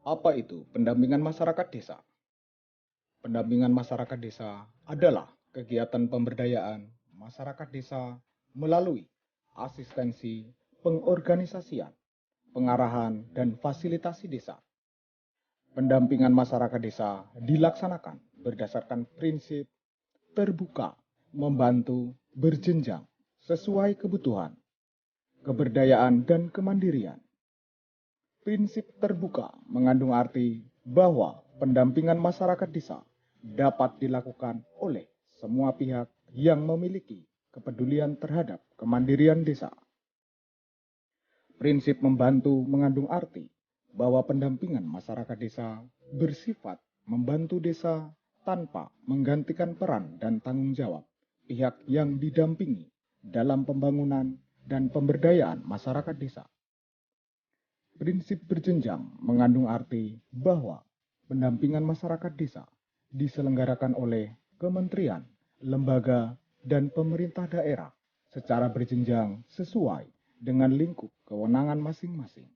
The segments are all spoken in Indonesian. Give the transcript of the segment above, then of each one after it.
Apa itu pendampingan masyarakat desa? Pendampingan masyarakat desa adalah kegiatan pemberdayaan masyarakat desa melalui asistensi, pengorganisasian, pengarahan, dan fasilitasi desa. Pendampingan masyarakat desa dilaksanakan berdasarkan prinsip terbuka, membantu, berjenjang, sesuai kebutuhan, keberdayaan, dan kemandirian. Prinsip terbuka mengandung arti bahwa pendampingan masyarakat desa dapat dilakukan oleh semua pihak yang memiliki kepedulian terhadap kemandirian desa. Prinsip membantu mengandung arti bahwa pendampingan masyarakat desa bersifat membantu desa tanpa menggantikan peran dan tanggung jawab pihak yang didampingi dalam pembangunan dan pemberdayaan masyarakat desa. Prinsip berjenjang mengandung arti bahwa pendampingan masyarakat desa diselenggarakan oleh kementerian, lembaga, dan pemerintah daerah secara berjenjang sesuai dengan lingkup kewenangan masing-masing.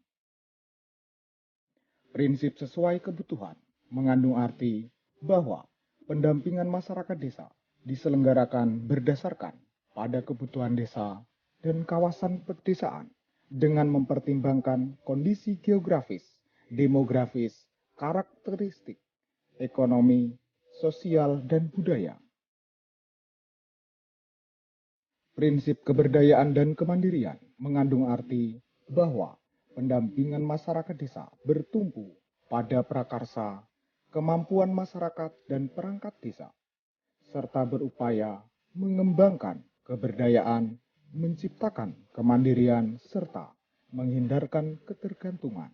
Prinsip sesuai kebutuhan mengandung arti bahwa pendampingan masyarakat desa diselenggarakan berdasarkan pada kebutuhan desa dan kawasan pedesaan dengan mempertimbangkan kondisi geografis, demografis, karakteristik, ekonomi, sosial, dan budaya. Prinsip keberdayaan dan kemandirian mengandung arti bahwa pendampingan masyarakat desa bertumpu pada prakarsa, kemampuan masyarakat dan perangkat desa, serta berupaya mengembangkan keberdayaan, menciptakan kemandirian, serta menghindarkan ketergantungan.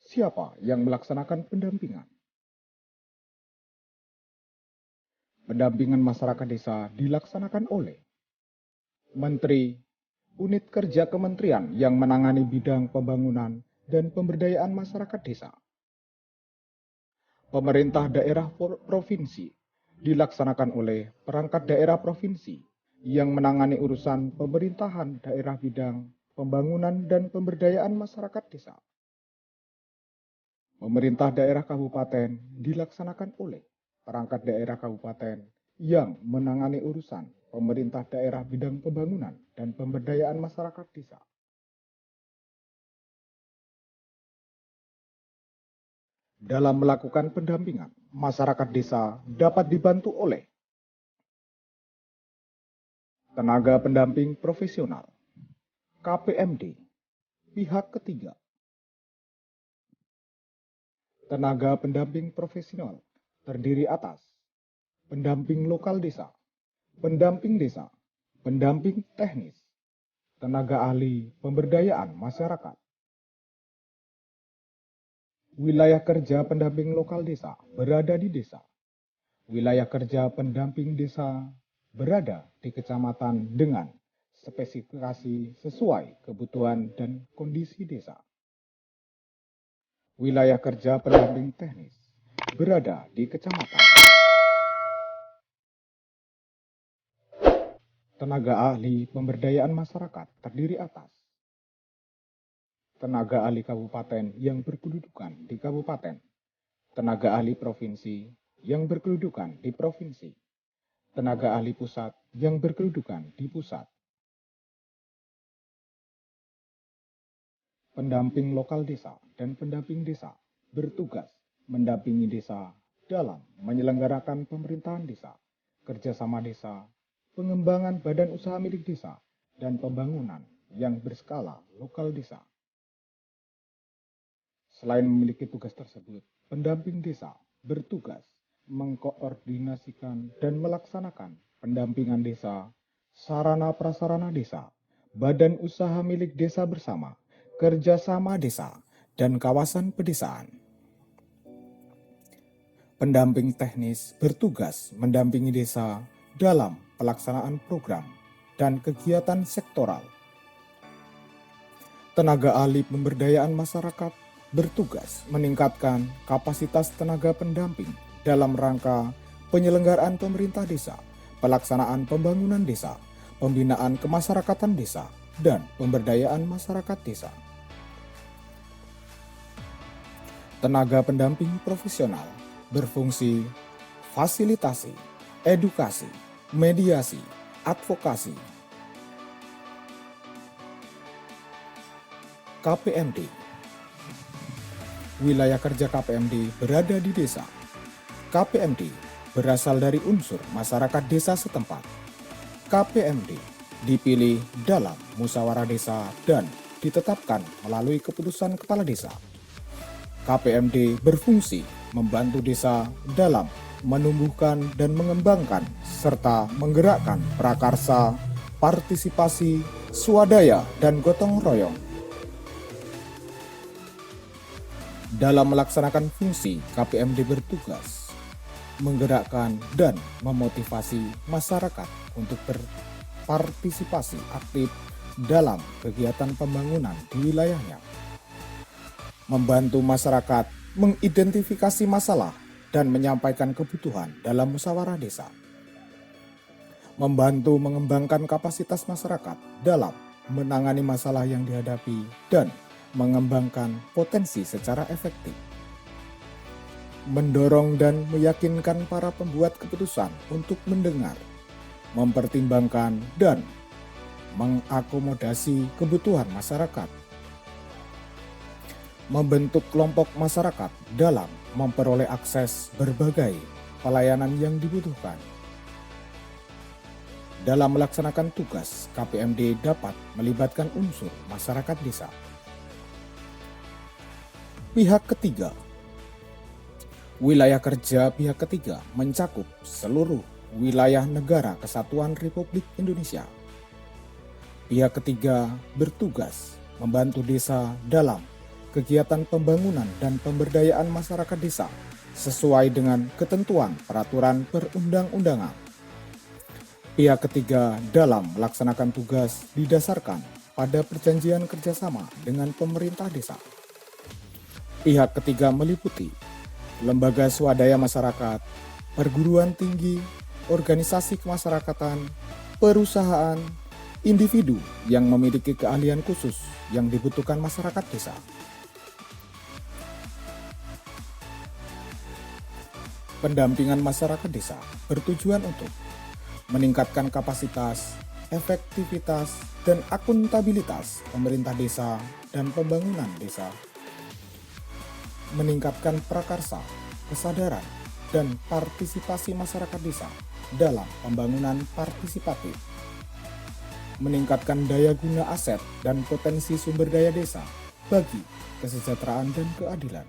Siapa yang melaksanakan pendampingan? Pendampingan masyarakat desa dilaksanakan oleh Menteri, unit kerja kementerian yang menangani bidang pembangunan dan pemberdayaan masyarakat desa. Pemerintah daerah provinsi dilaksanakan oleh perangkat daerah provinsi yang menangani urusan pemerintahan daerah bidang pembangunan dan pemberdayaan masyarakat desa. Pemerintah daerah kabupaten dilaksanakan oleh perangkat daerah kabupaten yang menangani urusan pemerintah daerah bidang pembangunan dan pemberdayaan masyarakat desa. Dalam melakukan pendampingan, masyarakat desa dapat dibantu oleh tenaga pendamping profesional, KPMD, pihak ketiga, tenaga pendamping profesional terdiri atas pendamping lokal desa, pendamping teknis, tenaga ahli pemberdayaan masyarakat. Wilayah kerja pendamping lokal desa berada di desa. Wilayah kerja pendamping desa berada di kecamatan dengan spesifikasi sesuai kebutuhan dan kondisi desa. Wilayah kerja pendamping teknis berada di kecamatan. Tenaga ahli pemberdayaan masyarakat terdiri atas tenaga ahli kabupaten yang berkedudukan di kabupaten, tenaga ahli provinsi yang berkedudukan di provinsi, tenaga ahli pusat yang berkedudukan di pusat. Pendamping lokal desa dan pendamping desa bertugas mendampingi desa dalam menyelenggarakan pemerintahan desa, kerjasama desa, pengembangan badan usaha milik desa, dan pembangunan yang berskala lokal desa. Selain memiliki tugas tersebut, pendamping desa bertugas mengkoordinasikan dan melaksanakan pendampingan desa, sarana prasarana desa, badan usaha milik desa bersama, kerjasama desa, dan kawasan pedesaan. Pendamping teknis bertugas mendampingi desa dalam pelaksanaan program dan kegiatan sektoral. Tenaga ahli pemberdayaan masyarakat bertugas meningkatkan kapasitas tenaga pendamping dalam rangka penyelenggaraan pemerintah desa, pelaksanaan pembangunan desa, pembinaan kemasyarakatan desa, dan pemberdayaan masyarakat desa. Tenaga pendamping profesional berfungsi fasilitasi, edukasi, mediasi, advokasi. KPMD. Wilayah kerja KPMD berada di desa. KPMD berasal dari unsur masyarakat desa setempat. KPMD dipilih dalam musyawarah desa dan ditetapkan melalui keputusan kepala desa. KPMD berfungsi membantu desa dalam menumbuhkan dan mengembangkan serta menggerakkan prakarsa, partisipasi, swadaya, dan gotong royong. Dalam melaksanakan fungsi, KPMD bertugas menggerakkan dan memotivasi masyarakat untuk berpartisipasi aktif dalam kegiatan pembangunan di wilayahnya, membantu masyarakat mengidentifikasi masalah dan menyampaikan kebutuhan dalam musyawarah desa, membantu mengembangkan kapasitas masyarakat dalam menangani masalah yang dihadapi dan mengembangkan potensi secara efektif, mendorong dan meyakinkan para pembuat keputusan untuk mendengar, mempertimbangkan, dan mengakomodasi kebutuhan masyarakat, membentuk kelompok masyarakat dalam memperoleh akses berbagai pelayanan yang dibutuhkan. Dalam melaksanakan tugas, KPMD dapat melibatkan unsur masyarakat desa. Pihak ketiga. Wilayah kerja pihak ketiga mencakup seluruh wilayah negara Kesatuan Republik Indonesia. Pihak ketiga bertugas membantu desa dalam kegiatan pembangunan dan pemberdayaan masyarakat desa sesuai dengan ketentuan peraturan perundang-undangan. Pihak ketiga dalam melaksanakan tugas didasarkan pada perjanjian kerjasama dengan pemerintah desa. Pihak ketiga meliputi lembaga swadaya masyarakat, perguruan tinggi, organisasi kemasyarakatan, perusahaan, individu yang memiliki keahlian khusus yang dibutuhkan masyarakat desa. Pendampingan masyarakat desa bertujuan untuk meningkatkan kapasitas, efektivitas, dan akuntabilitas pemerintah desa dan pembangunan desa, meningkatkan prakarsa, kesadaran, dan partisipasi masyarakat desa dalam pembangunan partisipatif, meningkatkan daya guna aset dan potensi sumber daya desa bagi kesejahteraan dan keadilan,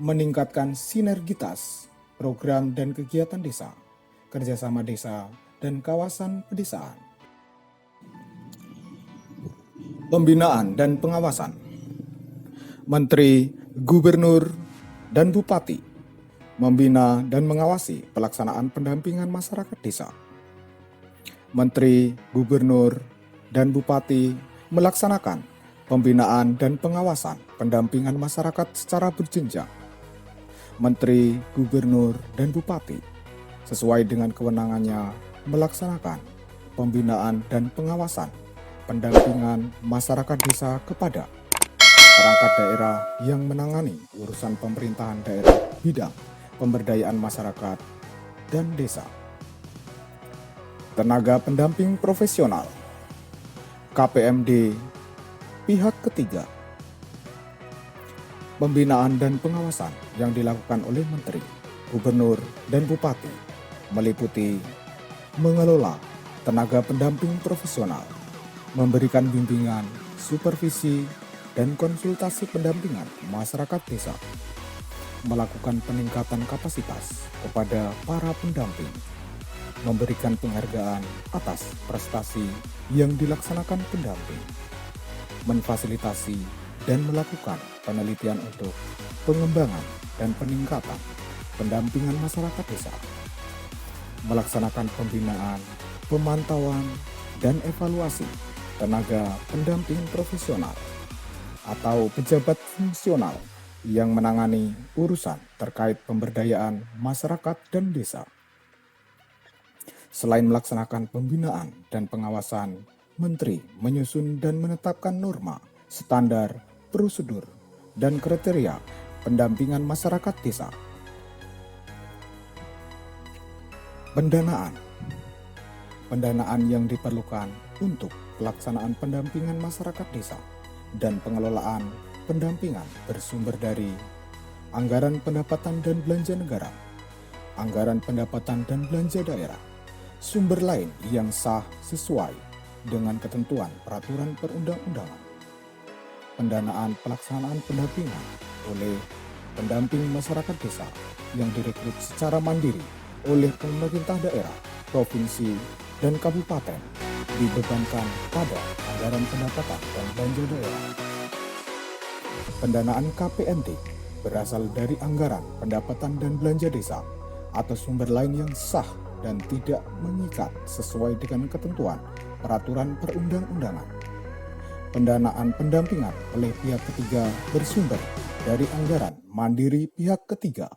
meningkatkan sinergitas program dan kegiatan desa, kerjasama desa, dan kawasan pedesaan. Pembinaan dan pengawasan. Menteri, Gubernur, dan Bupati membina dan mengawasi pelaksanaan pendampingan masyarakat desa. Menteri, Gubernur, dan Bupati melaksanakan pembinaan dan pengawasan pendampingan masyarakat secara berjenjang. Menteri, Gubernur, dan Bupati sesuai dengan kewenangannya melaksanakan pembinaan dan pengawasan pendampingan masyarakat desa kepada perangkat daerah yang menangani urusan pemerintahan daerah bidang pemberdayaan masyarakat dan desa. Tenaga pendamping profesional KPMD pihak ketiga. Pembinaan dan pengawasan yang dilakukan oleh Menteri, Gubernur, dan Bupati meliputi mengelola tenaga pendamping profesional, memberikan bimbingan, supervisi, dan konsultasi pendampingan masyarakat desa, melakukan peningkatan kapasitas kepada para pendamping, memberikan penghargaan atas prestasi yang dilaksanakan pendamping, memfasilitasi dan melakukan penelitian untuk pengembangan dan peningkatan pendampingan masyarakat desa, melaksanakan pembinaan, pemantauan, dan evaluasi tenaga pendamping profesional atau pejabat fungsional yang menangani urusan terkait pemberdayaan masyarakat dan desa. Selain melaksanakan pembinaan dan pengawasan, Menteri menyusun dan menetapkan norma, standar, prosedur, dan kriteria pendampingan masyarakat desa. Pendanaan. Pendanaan yang diperlukan untuk pelaksanaan pendampingan masyarakat desa dan pengelolaan pendampingan bersumber dari anggaran pendapatan dan belanja negara, anggaran pendapatan dan belanja daerah, sumber lain yang sah sesuai dengan ketentuan peraturan perundang-undangan. Pendanaan pelaksanaan pendampingan oleh pendamping masyarakat desa yang direkrut secara mandiri oleh pemerintah daerah, provinsi, dan kabupaten dibebankan pada anggaran pendapatan dan belanja daerah. Pendanaan KPNT berasal dari anggaran pendapatan dan belanja desa atau sumber lain yang sah dan tidak mengikat sesuai dengan ketentuan peraturan perundang-undangan. Pendanaan pendampingan oleh pihak ketiga bersumber dari anggaran mandiri pihak ketiga